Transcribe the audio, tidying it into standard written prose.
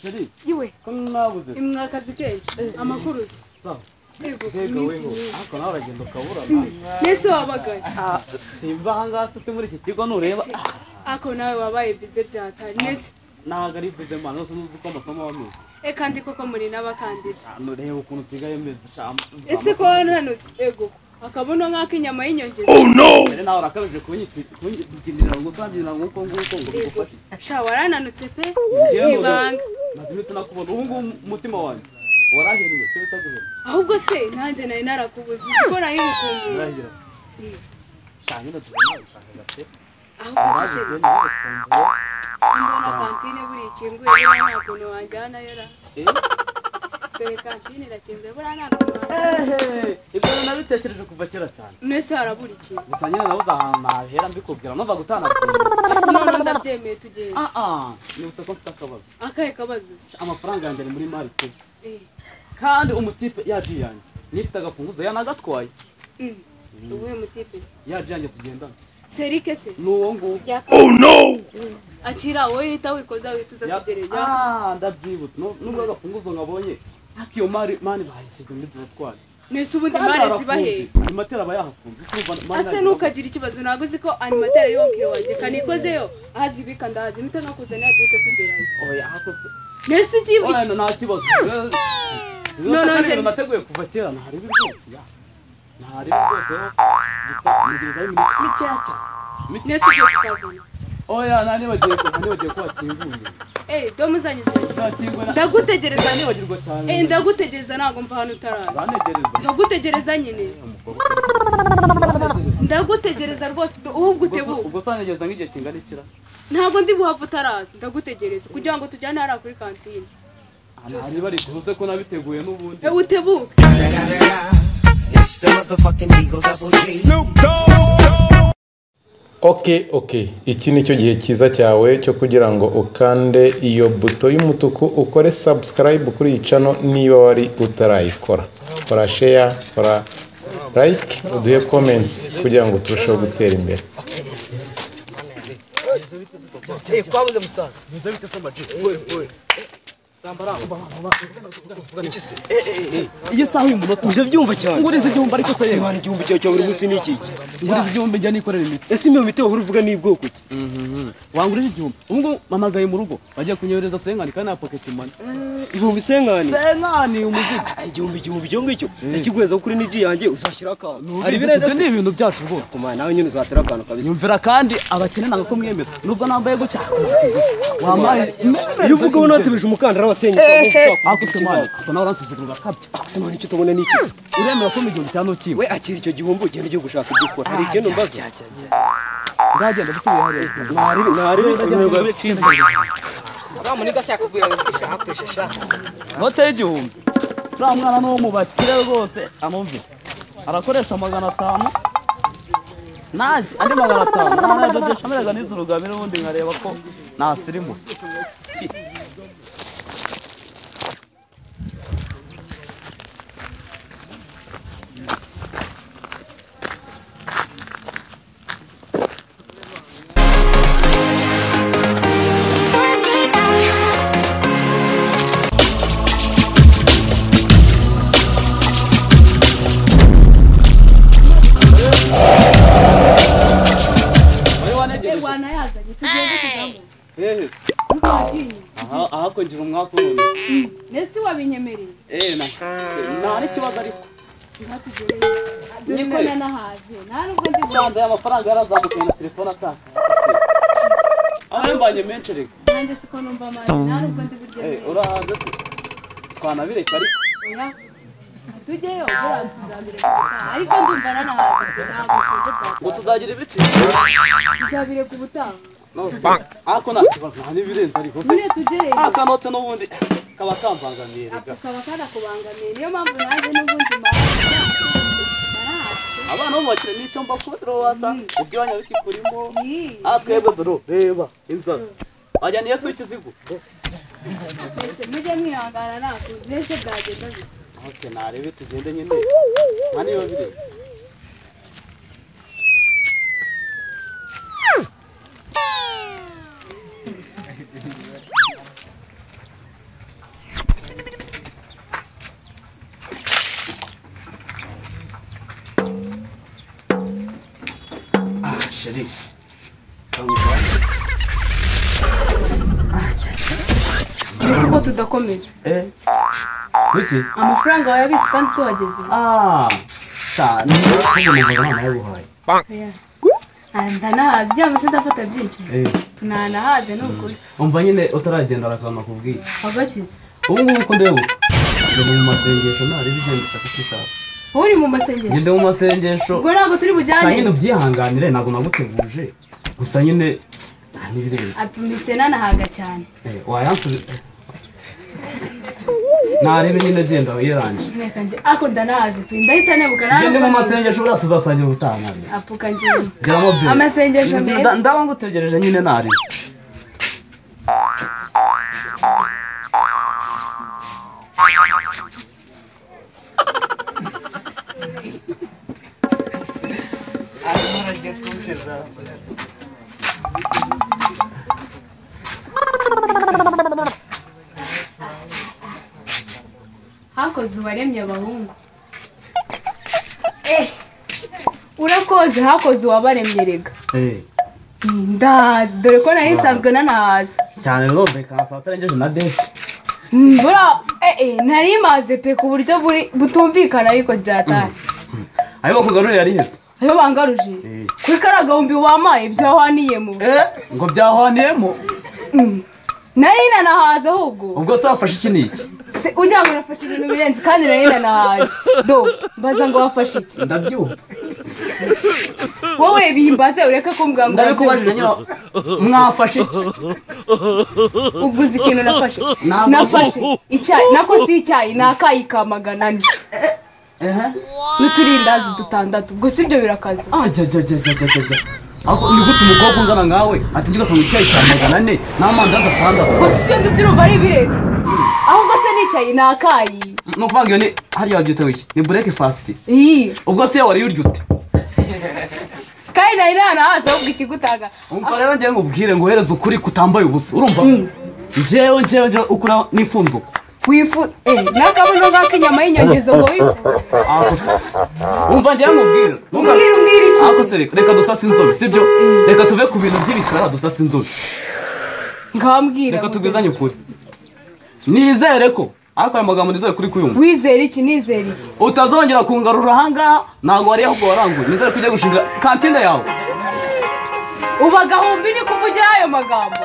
Sheri Iwe nabuze imwakazi kenshi amakuruzi sawa yego ako nawe uragenda ukabura nese wabagaye simba hangase se muri iki kigo nureba ako nawe wabaye bize byatari nese naga ari bize man nose nuzi ko amasomo wameze kandi koko muri n'abakandida nureba ukuntu usigaye meze ese ko wananutse ego akabono nk'ako inyama y'inyongera rero nawe urakabije kunyitindira ngo usangira nk'uko ngo bigufate sha warananutse pe sibanga maze iminsi nakubona ubu ngubu umutima wanjye warahiriye cyo bitaguhera ahubwo se nanjye nari narakubuze uko nayo bikumbuye urahira cyane ndabona ushaka gate ahubwo se sheri mbona kantine buri ikinguye nta kuntu wanjyanayo ra dore kantine irakinguye buriya nta kuntu wanjyanayo ibyo nabitekereje kuva kera cyane nese harabura ikintu gusa nyine nabuze ahantu nahera mbikubwira numva gutana none ndabyemeye tugende nibutse ko mfite akabazo akahe kabazo se amafaranga yanjye ari muri mari pe kandi umutipe yaje yanjye nifite agafunguzo yanagatwaye ubuhe mutipe se yaje yanjye tugendana serike se nuwo nguwo no akira wowe hita wikoza wituza tugerera ndabyibutse nubwo agafunguzo ngabonye akiyo mari bahishyize muri turatware nese ubundi mari zibahe animatera aba yahafunze ase nukagira ikibazo nago uzi ko animatera ari wonkire wanjye kanikozeyo ahazibika ndahazi mpita nakuzanira dute tugerayo oya hakose nese ikibi nta kibazo none nateguye kuva kera ntari rwose ntari rwose gusa nigeze mikeya cyane nese ugiye kukazana oya nanibagiye ko wakinguye domu zanyu zirakinguye ndagutegereza nibagirwa cyane ndagutegereza ntago mva hano utaraza banegereza ndagutegereza nyine ndagutegereza rwose ahubwo utebuka ubwo sanegeza nk'igihe kingana ikira ntago ndi buhava utaraza ndagutegereza kugira ngo tujyane hariya kuri kantine hari bari kuze ko nabiteguye n'ubundi utebuke Okay, iki nicyo gihe cyiza cyawe cyo kugira ngo ukande iyo buto y'umutuku ukore subscribe kuri iyi channel niba wari utarayikora. Kora share, kora like, uduhe comments kugira ngo turusheho gutera imbere. Kwabuze musaza. Nize bite se maji. Iyi saha y'umunota ndabyumva cyane. Ngurize igihumbi ariko se Imana igihumbi cyo buri munsi ni iki? ngurize igihumbi njya nikorera imiti. Ese imiyo mite uhuru uvuga ni bwoko ki? Wangurije igihumbi. Ubwo mamagaye mu rugo bagiye kunyohereza senkani kandi na pocket money. Ibihumbi senkani. Senkani umuzigo. Igihumbi cyo ngicyo. Nakigweza kuri niji yanjye uzashyira akantu. Hari birenze se ibintu byacu rwose. Kumana nawe nyine uzatera akantu kabisa. Yumvira kandi abakene nanga ko mwemeza. Nubwo nambaye gucya. Wamaye. Iyo uvuga ubona watubije umukandara wasenye Akusemana, akona uransuzugura kabye. Akusemana icyo tubona niki? Uremera ko igihumbi cyano kiwe. We akira icyo gihumbi ugenda ugiye gushaka ibyo ukora. Hari ikintu mbaza. Ndagenda bisubiye hariya. Nari Bamuniga cyakubwira ngo akoresha note y'igihumbi. Ura mwana no mu bakire rwose amumve. Arakoresha 500. Naje andi 500. Naradogesha meraga n'izurugamire ubundi nkareba ko nasirimo. Aha kongira umwaka none. Nese wabinyemereye. Nta kibazo ariko. Niko nanahaze. Narubwo ndisanze amafaranga yarazamukiye na telefone ataka. Mbanye menshi reka. Nanjye siko numva mari. Narubwo ndi burye. Urahaze twanabireka ariko. Oya. Tujyeyo bura tuzabire. Ariko ndumva nanahaze. Ngo tuzagira ibiki? Tuzabire ku butaha. Ako nta kibazo nta n'ibirenze ariko se akanotse n'ubundi kaba kampangamiye rega kaba karakubangamiye niyo mpamvu nanjye n'ubundi abana bo bakire n'icyo mbakubira wasa ubwanya biki kurimo twebwe doro reba inzara wajyaniye se ikizigo mbese mujye mwihangana ntabwo mbese byagenda bite Okay, narebe tugende nyine. Mani yo bire. Sheri. mbese ko tudakomeza Kuki? amafaranga wayabitse kandi tuhageze Cyane. Ntabwo nawe buhaye. ndanahazi cyangwa se ndafata byinshi ntanahaze ni ukuri Umva nyine utaragenda arakana kubwira. wagakize Ubu ngubu ko ndeba. Ndi mu masengesho nari bigenda takishaka. uri mu masengesho Ndi mu masengesho. ubwo ntabwo turi bujyane Nyine ubyihanganire ntabwo naguteguje. Gusa nyine nibirenze. apimise nanahaga cyane Wayansubiza. Narebe nyine genda yeranje. reka nje ako ndanahazi pe ndahita nebuka nawe Gende mu masengesho bura tuzasangira ubutana. apuka njyewe Geramo be. amasengesho meza Ndaba ngutegereje nyine nari. hakoze uwaremye abahungu urakoze hakoze uwabaremye rega ndazi dore ko nari nsanzwe nanahazi Cyane rombe kansa atarengeje na desi. bura nari maze pe ku buryo butumvikana ariko byataye Ayo kugarurira ari heza. ayo bangaruje kuri kariya gahumbi wamaye byahwaniyemo Ngo byahwaniyemo. nari nanahaze ahubwo Ubwo se wafashe iki niki? ujya ngo nafashe ibintu birenze kandi nari nanahaze do mbaza ngo wafashe iki Ndabyumva. wowe bimbaze ureke kumbwira ngo Ndabikubajije nyine mwafashe iki? uguze ikintu nafashe nafashe icyayi nako si icyayi ni akayi ka 400 n'uturindazi 6 ubwo si byo birakaze Ako ni gute umukobwa ungana nkawe atinjika ku icyayi cya 400 n'amandazi 6. ubwo si byo ndumva ari birenze ahubwo se n'icyayi ni akayi No kuvuga ni hariya wabyita iki? Ni breakfast. Ubwo se wari urya ute? kandi nari nanahaze ahubwo ikigutanga Umva rero ngiye ngubwire ngo uhereze ukuri kutambaye ubusa. Urumva? Njyewe ukura nifunzo. wifu n'akabuno k'inyama y'inyongezo ngo wifu Umva ngiye ngubwire. umbwira iki Ako se reka dusase inzobe, sibyo? Reka tuve ku bintu by'ibikara dusase inzobe. ngambwira Reka tubwizanye ukuri. Nizere ko ariko aya magambo nizere kuri kuyumva. wizera iki nizera iki Utazongera kungarura ahangaha ntabwo wari ahubwo waranguye. Nizere ko ujya gushinga kantine yawe. uba gahumbi ni kuvugira ayo magambo